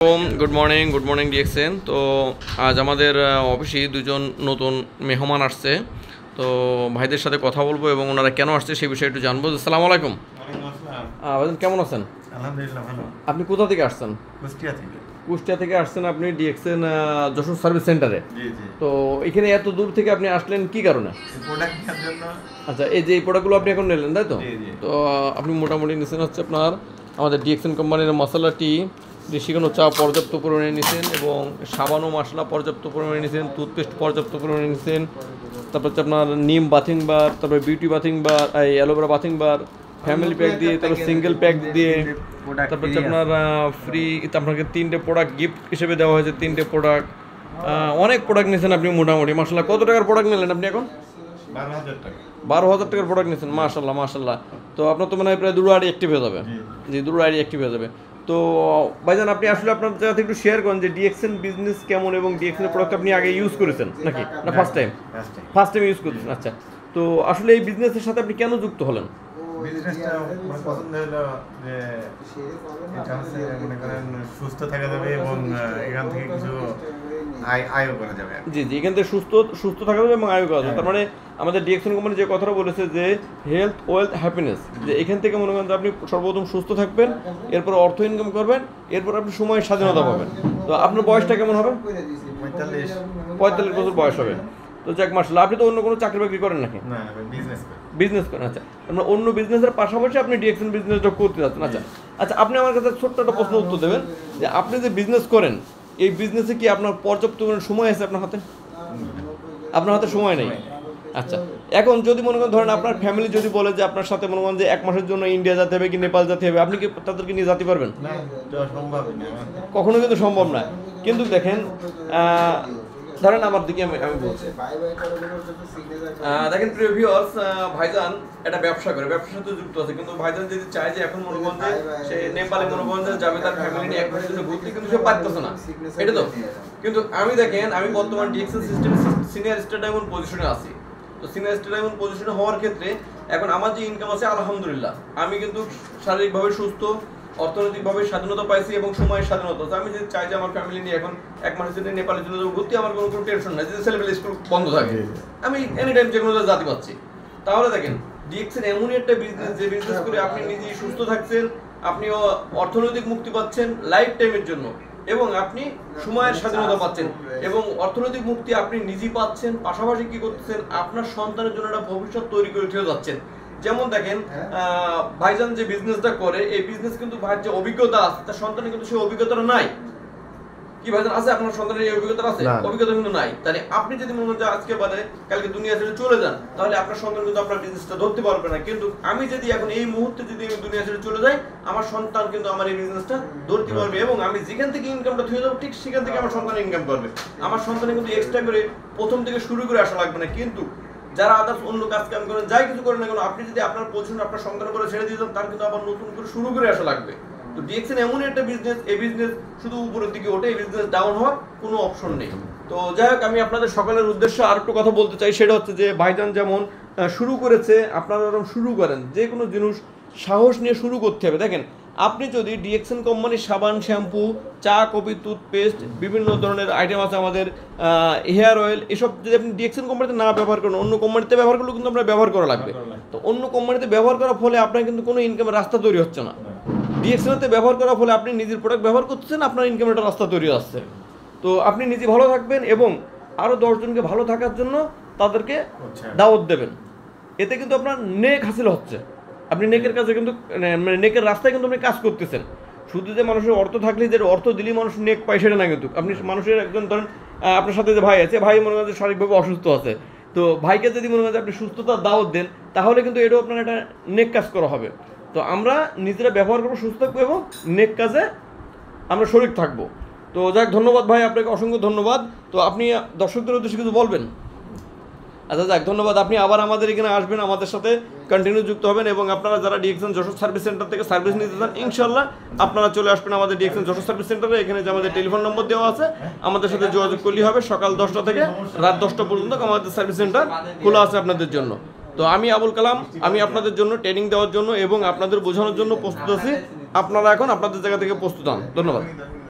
Good morning DXN. তো আজ আমাদের অফিসে দুজন নতুন মেহমান আসছে, তো ভাইদের সাথে কথা বলবো এবং ওনারা কেন আসছে সেই বিষয়ে একটু জানবো। আসসালামু আলাইকুম। ভাইজান কেমন আছেন? আলহামদুলিল্লাহ ভালো। আপনি কোথা থেকে আসছেন? কুষ্টিয়া থেকে আসছেন আপনি ডিএক্সএন যশোর সার্ভিস সেন্টারে। তো এখানে এত দূর থেকে আপনি আসলেন কি কারণে? আচ্ছা, এই যে এই প্রোডাক্টগুলো আপনি এখন নিলেন তাই তো? তো আপনি মোটামুটি নিচ্ছেন হচ্ছে আপনার আমাদের ডিএক্সএন কোম্পানির মশলা টি, দেশিকানো চা পর্যাপ্ত পরিমাণে নিছেন এবং সাবান ও মশলা পর্যাপ্ত পরিমাণে নিছেন, টুথপেস্ট পর্যাপ্ত পরিমাণে নিছেন, তারপর হচ্ছে আপনার নিম বাথিং বার, তারপর বিউটি বাথিং বার, এই অ্যালোভেরা বাথিং বার, ফ্যামিলি প্যাক দিয়ে, তারপর সিঙ্গেল প্যাক দিয়ে, তারপর হচ্ছে আপনার ফ্রি আপনাকে 3টে প্রোডাক্ট গিফট হিসেবে দেওয়া হয়েছে। 3টে প্রোডাক্ট, অনেক প্রোডাক্ট নিয়েছেন আপনি মোটামুটি। মাশাআল্লাহ, কত টাকার প্রোডাক্ট নিলেন আপনি এখন? 12,000 টাকার প্রোডাক্ট নিয়েছেন। মাশাআল্লাহ। তো আপনার তো মনে হয় প্রায় 2 আইডি অ্যাক্টিভ হয়ে যাবে। জি, 2 আইডি অ্যাক্টিভ হয়ে যাবে। তো ভাইজান আপনি আসলে আপনার জায়গা থেকে একটু শেয়ার করেন যে ডিএক্সএন বিজনেস কেমন এবং ডিএক্সএন এর প্রোডাক্ট আপনি আগে ইউজ করেছেন নাকি না ফার্স্ট টাইম ইউজ করতেছেন? আচ্ছা, তো আসলে এই বিজনেসের সাথে আপনি কেন যুক্ত হলেন? বিজনেসটা আমার পছন্দ হলো যে এটা হচ্ছে মনে করেন সুস্থ থাকা যাবে এবং এখান থেকে কিছু আয়ও করা যাবে। জি, এখান থেকে সুস্থ থাকা যাবে এবং আয় করা যাবে। তার মানে আমাদের ডিএক্সএন কোম্পানি যে কথাটা বলেছে যে হেলথ ওয়েলথ হ্যাপিনেস, যে এখান থেকে মনে করেন যে আপনি সর্বপ্রথম সুস্থ থাকবেন, এরপর অর্থ ইনকাম করবেন, এরপর আপনি সময়ের স্বাধীনতা পাবেন। তো আপনার বয়সটা কেমন হবে? 45 বছর বয়স হবে। তো যাক মাশাআল্লাহ। আপনি তো অন্য কোনো চাকরি বাকরি করেন নাকি? না, বিজনেস করেন। আচ্ছা, আপনার অন্য বিজনেসের পাশাপাশি আপনি ডিএক্সএন বিজনেসটা করতে যাচ্ছেন। আচ্ছা, আপনি আমার কাছে ছোট্ট একটা প্রশ্ন উত্তর দেবেন যে আপনি যে বিজনেস করেন এই বিজনেসে কি আপনার পর্যাপ্ত সময় আছে আপনার হাতে? আপনার হাতে সময় নেই। আচ্ছা, এখন যদি মনে করেন ধরেন আপনার ফ্যামিলি যদি বলে যে আপনার সাথে মনে করেন যে 1 মাসের জন্য ইন্ডিয়া যেতে হবে কি নেপাল যেতে হবে, আপনি কি তাদেরকে নিয়ে যেতে পারবেন? কখনো কিন্তু সম্ভব না। কিন্তু দেখেন ধরেন আমার দিকে আমি বলছি, দেখেন প্রিয় ভিউয়ার্স, ভাইজান একটা ব্যবসা করে, ব্যবসার সাথে যুক্ত আছে, কিন্তু ভাইজান যদি চায় যে এখন মনে করেন যে সে নেপালে মনে করেন যে যাবে তার ফ্যামিলি নিয়ে 1 মাসের জন্য ঘুরতে, কিন্তু সে পারতেছে না, এটা তো। কিন্তু আমি দেখেন আমি বর্তমান DXN system senior star diamond পজিশনে আছি। তো সিনিয়র স্টার ডায়মন্ড পজিশনে হওয়ার ক্ষেত্রে এখন আমার যে ইনকাম আছে আলহামদুলিল্লাহ, আমি কিন্তু শারীরিকভাবে সুস্থ, অর্থনৈতিকভাবে স্বাধীনতা পাইছি এবং সময়ের স্বাধীনতা। তো আমি যদি চাই যে আমার ফ্যামিলি নিয়ে এখন 1 মাসের জন্য নেপালের জন্য ঘুরতে, আমার কোনো টেনশন নাই, যদি ছেলেমেলে স্কুল বন্ধ থাকে, আমি এনি টাইম যে কোনো জাতি পাচ্ছি। তাহলে দেখেন ডিএক্সএন এমনই একটা বিজনেস যে বিজনেস করে আপনি নিজেই সুস্থ থাকছেন, আপনিও অর্থনৈতিক মুক্তি পাচ্ছেন লাইফ টাইমের জন্য, এবং আপনি সময়ের স্বাধীনতা পাচ্ছেন এবং অর্থনৈতিক মুক্তি আপনি নিজেই পাচ্ছেন। পাশাপাশি কি করতেছেন, আপনার সন্তানের জন্য একটা ভবিষ্যৎ তৈরি করে উঠে যাচ্ছেন। যেমন দেখেন ভাইজান যে বিজনেসটা করে, এই বিজনেস কিন্তু ভাইয়ের যে অভিজ্ঞতা আছে তার সন্তানের কিন্তু সেই অভিজ্ঞতাটা নাই। কি ভাইজান আছে আপনার সন্তানের এই অভিজ্ঞতা আছে? অভিজ্ঞতা কিন্তু নাই। তাহলে আপনি যদি মনে করেন আজকে বাদে কালকে দুনিয়া ছেড়ে চলে যান, তাহলে আপনার সন্তান কিন্তু আপনার বিজনেসটা ধরতে পারবে না। কিন্তু আমি যদি এখন এই মুহূর্তে যদি আমি দুনিয়া ছেড়ে চলে যাই, আমার সন্তান কিন্তু আমার এই বিজনেসটা ধরতে পারবে এবং আমি যেখান থেকে ইনকামটা থুয়ে যাবো ঠিক সেখান থেকে আমার সন্তান ইনকাম করবে। আমার সন্তানে কিন্তু এক্সট্রা করে প্রথম থেকে শুরু করে আসা লাগবে না। কিন্তু যারা আদার্স অন্য কাজ কাম করেন, যাই কিছু করেন না কেন, আপনি যদি আপনার পজিশন আপনার সন্তানের করে ছেড়ে দিয়ে যান, তার কিন্তু আবার নতুন করে শুরু করে আসা লাগবে। তো ডিএক্সএন এমন একটা বিজনেস, এই বিজনেস শুধু উপরের দিকে ওঠে, এই বিজনেস ডাউন হওয়ার কোনো অপশন নেই। তো যাই হোক, আমি আপনাদের সকলের উদ্দেশ্যে আর একটু কথা বলতে চাই, সেটা হচ্ছে যে ভাইজান যেমন শুরু করেছে, আপনারা যেমন শুরু করেন, যে কোনো জিনিস সাহস নিয়ে শুরু করতে হবে। দেখেন আপনি যদি ডিএক্সএন কোম্পানির সাবান, শ্যাম্পু, চা, কফি, টুথপেস্ট, বিভিন্ন ধরনের আইটেম আছে আমাদের, হেয়ার অয়েল, এসব যদি আপনি ডিএক্সএন কোম্পানিতে না ব্যবহার করেন, অন্য কোম্পানিতে ব্যবহার করলেও কিন্তু আপনার ব্যবহার করা লাগবে। তো অন্য কোম্পানিতে ব্যবহার করার ফলে আপনার কিন্তু কোনো ইনকামের রাস্তা তৈরি হচ্ছে না। ডিএক্সএনতে ব্যবহার করার ফলে আপনি নিজের প্রোডাক্ট ব্যবহার করতেছেন, আপনার ইনকামের একটা রাস্তা তৈরি হচ্ছে। তো আপনি নিজে ভালো থাকবেন এবং আরও 10 জনকে ভালো থাকার জন্য তাদেরকে দাওয়াত দেবেন। এতে কিন্তু আপনার নেক হাসিল হচ্ছে, আপনি নেকের কাজে কিন্তু মানে নেকের রাস্তায় কিন্তু আপনি কাজ করতেছেন। শুধু যে মানুষের অর্থ থাকলে যে অর্থ দিলেই মানুষ নেক পায় সেটা না, কিন্তু আপনি মানুষের একজন ধরেন আপনার সাথে যে ভাই আছে, ভাই মনে করেন যে শারীরিকভাবে অসুস্থ আছে, তো ভাইকে যদি মনে করেন যে আপনি সুস্থতার দাওয়াত দেন, তাহলে কিন্তু এটাও আপনার একটা নেক কাজ করা হবে। তো আমরা নিজেরা ব্যবহার করবো, সুস্থ থাকবো এবং নেক কাজে আমরা শরীক থাকবো। তো যাক, ধন্যবাদ ভাই, আপনাকে অসংখ্য ধন্যবাদ। তো আপনি দর্শকদের উদ্দেশ্যে কিছু বলবেন? আচ্ছা যাক, ধন্যবাদ। আপনি আবার আমাদের এখানে আসবেন, আমাদের সাথে কন্টিনিউ যুক্ত হবেন এবং আপনারা যারা ডিএক্সএন যশোর সার্ভিস সেন্টার থেকে সার্ভিস নিতে চান, ইনশাল্লাহ আপনারা চলে আসবেন আমাদের ডিএক্সএন যশোর সার্ভিস সেন্টারে। এখানে যে আমাদের টেলিফোন নম্বর দেওয়া আছে, আমাদের সাথে যোগাযোগ করলেই হবে। সকাল 10টা থেকে রাত 10টা পর্যন্ত আমাদের সার্ভিস সেন্টার খোলা আছে আপনাদের জন্য। তো আমি আবুল কালাম, আমি আপনাদের জন্য ট্রেনিং দেওয়ার জন্য এবং আপনাদের বোঝানোর জন্য প্রস্তুত আছি। আপনারা এখন আপনাদের জায়গা থেকে প্রস্তুত হন। ধন্যবাদ।